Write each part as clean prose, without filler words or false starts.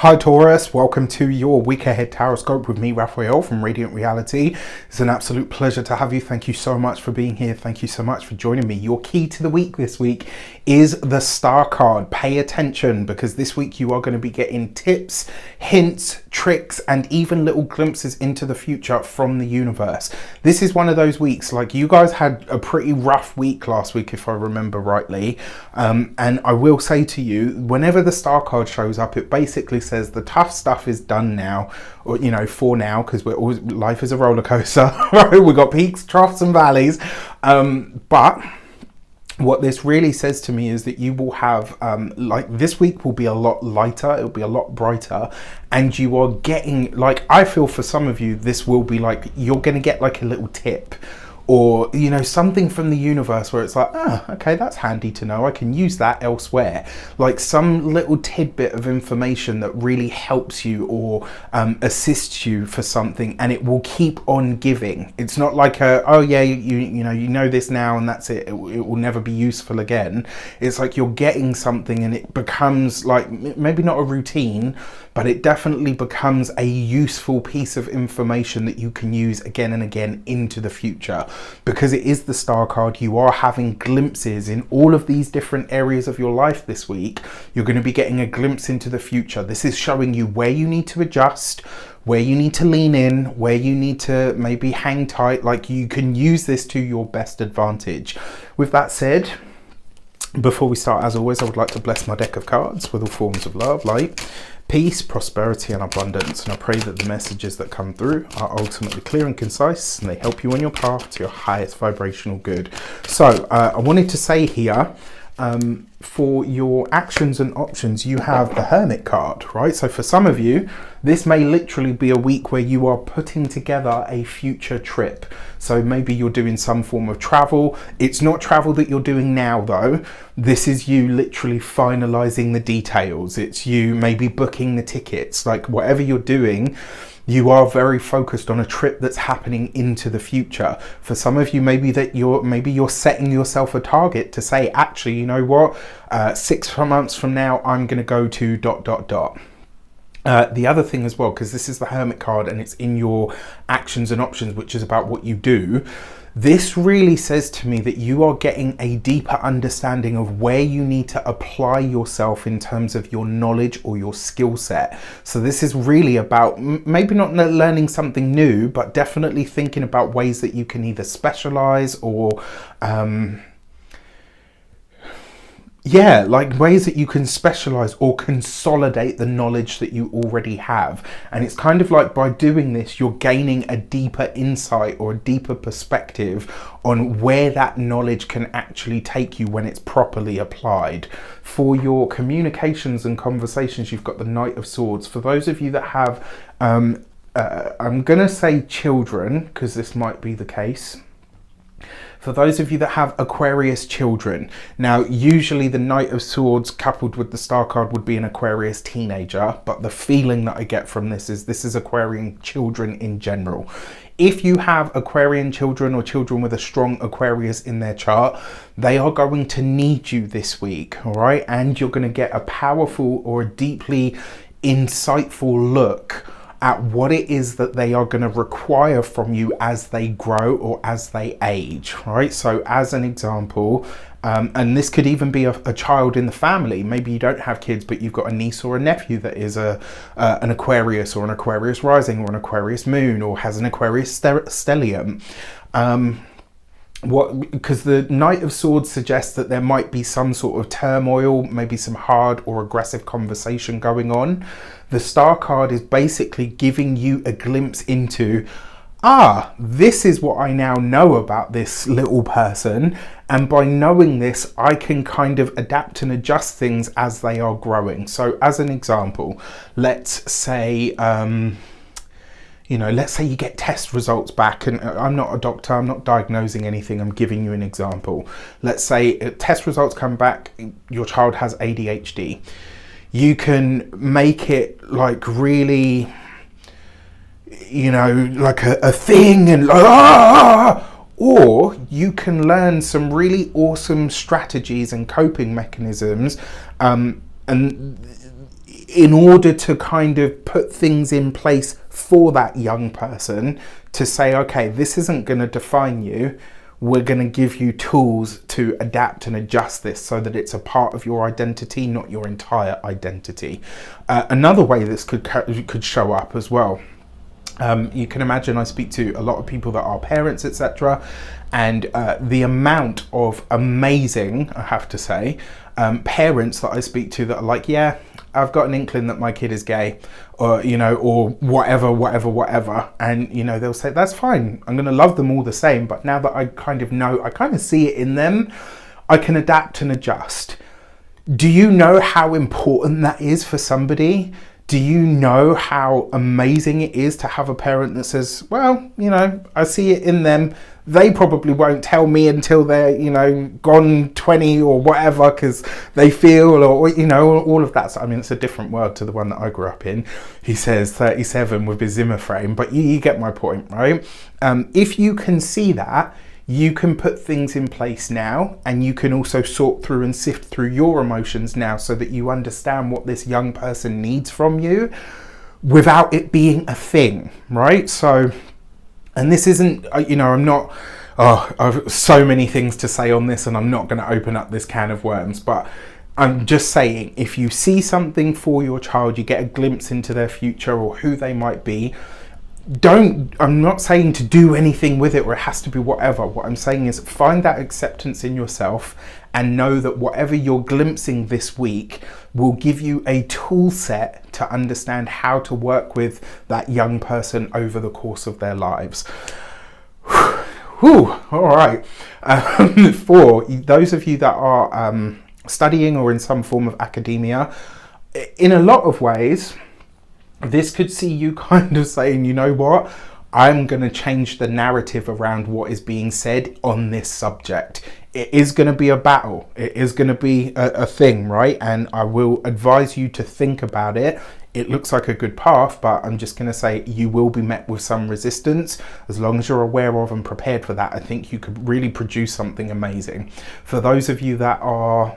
Hi Taurus, welcome to your week ahead tarot scope with me, Raphael from Reydiant Reality. It's an absolute pleasure to have you. Thank you so much for being here. Thank you so much for joining me. Your key to the week this week is the Star card. Pay attention because this week you are going to be getting tips, hints, tricks, and even little glimpses into the future from the universe. This is one of those weeks, like you guys had a pretty rough week last week if I remember rightly. And I will say to you, whenever the Star card shows up, it basically says the tough stuff is done now, or for now, because we're always, life is a roller coaster, right? We've got peaks, troughs and valleys, but what this really says to me is that you will have like this week will be a lot lighter, it'll be a lot brighter, and you are getting, like, I feel for some of you this will be like you're going to get like a little tip, or something from the universe where it's like, okay, that's handy to know, I can use that elsewhere, like some little tidbit of information that really helps you or assists you for something, and it will keep on giving. It's not like you know this now and that's it, it will never be useful again. It's like you're getting something and it becomes like maybe not a routine, but it definitely becomes a useful piece of information that you can use again and again into the future. Because it is the Star card, you are having glimpses in all of these different areas of your life this week. You're going to be getting a glimpse into the future. This is showing you where you need to adjust, where you need to lean in, where you need to maybe hang tight. Like, you can use this to your best advantage. With that said, before we start, as always, I would like to bless my deck of cards with all forms of love, light, peace, prosperity and abundance, and I pray that the messages that come through are ultimately clear and concise, and they help you on your path to your highest vibrational good. So I wanted to say here, for your actions and options, you have the Hermit card, right? So for some of you, this may literally be a week where you are putting together a future trip. So maybe you're doing some form of travel. It's not travel that you're doing now though. This is you literally finalizing the details. It's you maybe booking the tickets, like whatever you're doing. You are very focused on a trip that's happening into the future. For some of you, maybe you're setting yourself a target to say, actually, you know what, 6 months from now, I'm going to go to ... The other thing as well, because this is the Hermit card and it's in your actions and options, which is about what you do. This really says to me that you are getting a deeper understanding of where you need to apply yourself in terms of your knowledge or your skill set. So this is really about maybe not learning something new, but definitely thinking about ways that you can either specialize or like ways that you can specialize or consolidate the knowledge that you already have. And it's kind of like by doing this, you're gaining a deeper insight or a deeper perspective on where that knowledge can actually take you when it's properly applied. For your communications and conversations, you've got the Knight of Swords. For those of you that have, I'm going to say children, because this might be the case. For those of you that have Aquarius children, now usually the Knight of Swords coupled with the Star card would be an Aquarius teenager, but the feeling that I get from this is Aquarian children in general. If you have Aquarian children or children with a strong Aquarius in their chart, they are going to need you this week, all right? And you're going to get a powerful or a deeply insightful look at what it is that they are going to require from you as they grow or as they age, right? So as an example, and this could even be a child in the family. Maybe you don't have kids, but you've got a niece or a nephew that is an Aquarius or an Aquarius rising or an Aquarius moon or has an Aquarius stellium. Because the Knight of Swords suggests that there might be some sort of turmoil, maybe some hard or aggressive conversation going on. The Star card is basically giving you a glimpse into, this is what I now know about this little person. And by knowing this, I can kind of adapt and adjust things as they are growing. So as an example, let's say, let's say you get test results back, and I'm not a doctor, I'm not diagnosing anything, I'm giving you an example. Let's say test results come back, your child has ADHD. You can make it like really, like a thing, and or you can learn some really awesome strategies and coping mechanisms, and in order to kind of put things in place for that young person to say, okay, this isn't going to define you. We're going to give you tools to adapt and adjust this so that it's a part of your identity, not your entire identity. Another way this could show up as well. You can imagine I speak to a lot of people that are parents, etc. And the amount of amazing, I have to say, parents that I speak to that are like, yeah, I've got an inkling that my kid is gay, or, you know, or whatever. And, you know, they'll say, that's fine. I'm going to love them all the same. But now that I kind of know, I kind of see it in them, I can adapt and adjust. Do you know how important that is for somebody? Do you know how amazing it is to have a parent that says, well, you know, I see it in them. They probably won't tell me until they're, you know, gone 20 or whatever, because they feel, or, you know, all of that. I mean, it's a different world to the one that I grew up in. He says 37 with his Zimmer frame, but you get my point, right? If you can see that, you can put things in place now, and you can also sort through and sift through your emotions now so that you understand what this young person needs from you without it being a thing, right? So, and this isn't, you know, I'm not, I've so many things to say on this, and I'm not going to open up this can of worms, but I'm just saying, if you see something for your child, you get a glimpse into their future or who they might be, I'm not saying to do anything with it or it has to be whatever. What I'm saying is find that acceptance in yourself and know that whatever you're glimpsing this week will give you a tool set to understand how to work with that young person over the course of their lives. Whew, all right. For those of you that are studying or in some form of academia, in a lot of ways, this could see you kind of saying, you know what, I'm going to change the narrative around what is being said on this subject. It is going to be a battle. It is going to be a thing, right? And I will advise you to think about it. It looks like a good path, but I'm just going to say you will be met with some resistance. As long as you're aware of and prepared for that, I think you could really produce something amazing. For those of you that are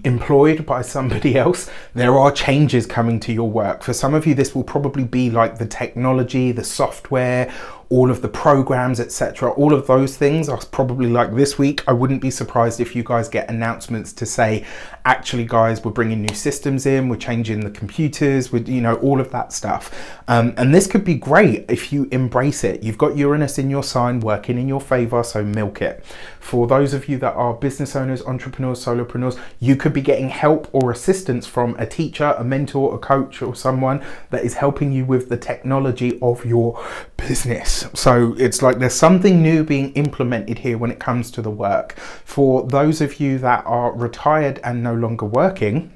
employed by somebody else, there are changes coming to your work. For some of you, this will probably be like the technology, the software, all of the programs, etc. All of those things are probably like this week. I wouldn't be surprised if you guys get announcements to say, actually guys, we're bringing new systems in, we're changing the computers, with, you know, all of that stuff. And this could be great if you embrace it. You've got Uranus in your sign working in your favor, so milk it. For those of you that are business owners, entrepreneurs, solopreneurs, you could be getting help or assistance from a teacher, a mentor, a coach, or someone that is helping you with the technology of your business. So it's like there's something new being implemented here when it comes to the work. For those of you that are retired and no longer working,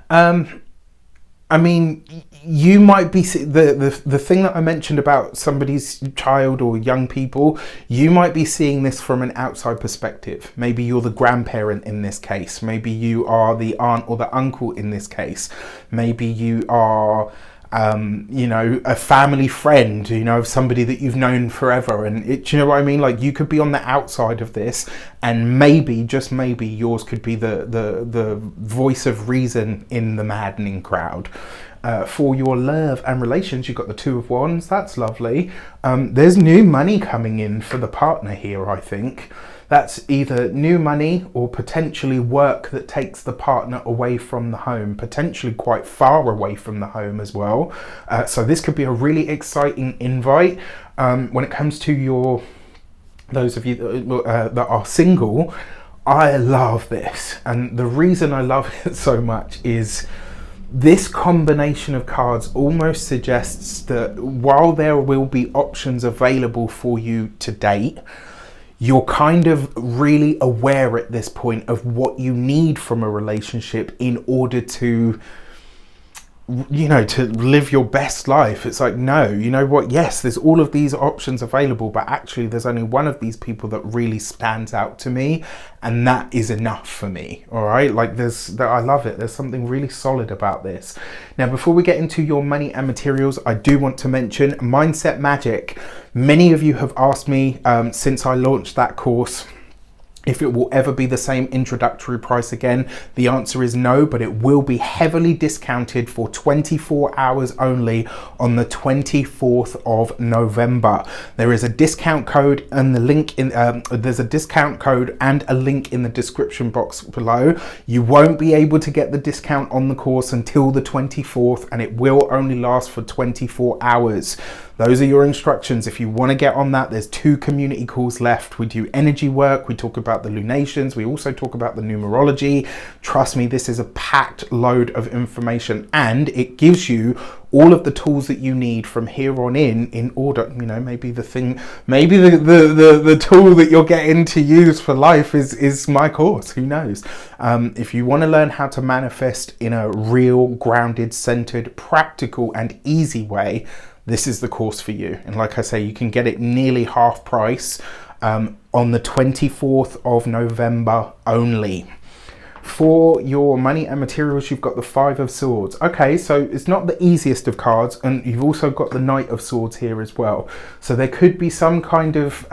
I mean, you might be the thing that I mentioned about somebody's child or young people, you might be seeing this from an outside perspective. Maybe you're the grandparent in this case. Maybe you are the aunt or the uncle in this case. Maybe you are you know, a family friend, you know, of somebody that you've known forever, and do you know what I mean? Like, you could be on the outside of this, and maybe, just maybe, yours could be the voice of reason in the maddening crowd. For your love and relations, you've got the Two of Wands. That's lovely. There's new money coming in for the partner here, I think. That's either new money or potentially work that takes the partner away from the home, potentially quite far away from the home as well. So this could be a really exciting invite. When it comes to those of you that are single, I love this. And the reason I love it so much is this combination of cards almost suggests that while there will be options available for you to date, you're kind of really aware at this point of what you need from a relationship in order to, you know, to live your best life. It's like, no, you know what? Yes, there's all of these options available, but actually there's only one of these people that really stands out to me, and that is enough for me. All right. Like I love it. There's something really solid about this. Now, before we get into your money and materials, I do want to mention Mindset Magic. Many of you have asked me since I launched that course, If it will ever be the same introductory price again, the answer is no, but it will be heavily discounted for 24 hours only on the 24th of November. There is a discount code and the link in there's a discount code and a link in the description box below. You won't be able to get the discount on the course until the 24th, and it will only last for 24 hours. Those are your instructions. If you want to get on that, there's 2 community calls left. We do energy work, we talk about the lunations, we also talk about the numerology. Trust me, this is a packed load of information, and it gives you all of the tools that you need from here on in order, you know, maybe the tool that you're getting to use for life is my course, who knows. If you want to learn how to manifest in a real, grounded, centered, practical and easy way, this is the course for you. And like I say, you can get it nearly half price on the 24th of November only. For your money and materials, you've got the 5 of Swords. Okay, so it's not the easiest of cards, and you've also got the Knight of Swords here as well. So there could be some kind of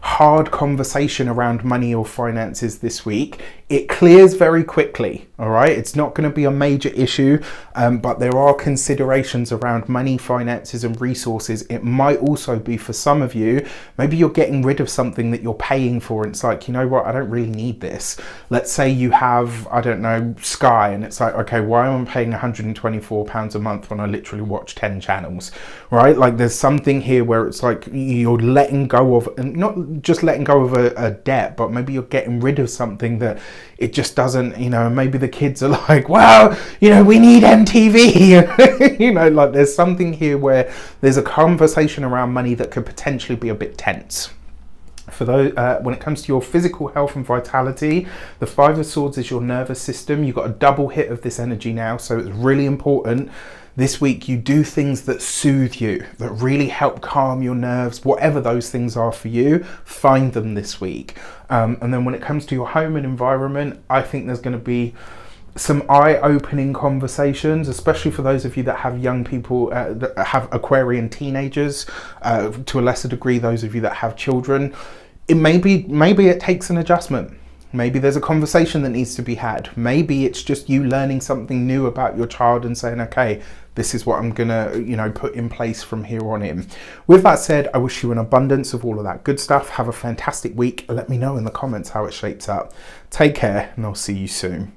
hard conversation around money or finances this week. It clears very quickly, all right? It's not going to be a major issue, but there are considerations around money, finances and resources. It might also be for some of you, maybe you're getting rid of something that you're paying for, and it's like, you know what, I don't really need this. Let's say you have, I don't know, Sky, and it's like, okay, why am I paying £124 a month when I literally watch 10 channels, right? Like there's something here where it's like you're letting go of, and not just letting go of a debt, but maybe you're getting rid of something that it just doesn't, you know, maybe the kids are like, well, you know, we need MTV. You know, like there's something here where there's a conversation around money that could potentially be a bit tense. For those, when it comes to your physical health and vitality, the 5 of Swords is your nervous system. You've got a double hit of this energy now, so it's really important this week you do things that soothe you, that really help calm your nerves. Whatever those things are for you, find them this week. And then when it comes to your home and environment, I think there's going to be some eye-opening conversations, especially for those of you that have young people, that have Aquarian teenagers, to a lesser degree those of you that have children. Maybe it takes an adjustment. Maybe there's a conversation that needs to be had. Maybe it's just you learning something new about your child and saying, okay, this is what I'm gonna, you know, put in place from here on in. With that said, I wish you an abundance of all of that good stuff. Have a fantastic week. Let me know in the comments how it shapes up. Take care, and I'll see you soon.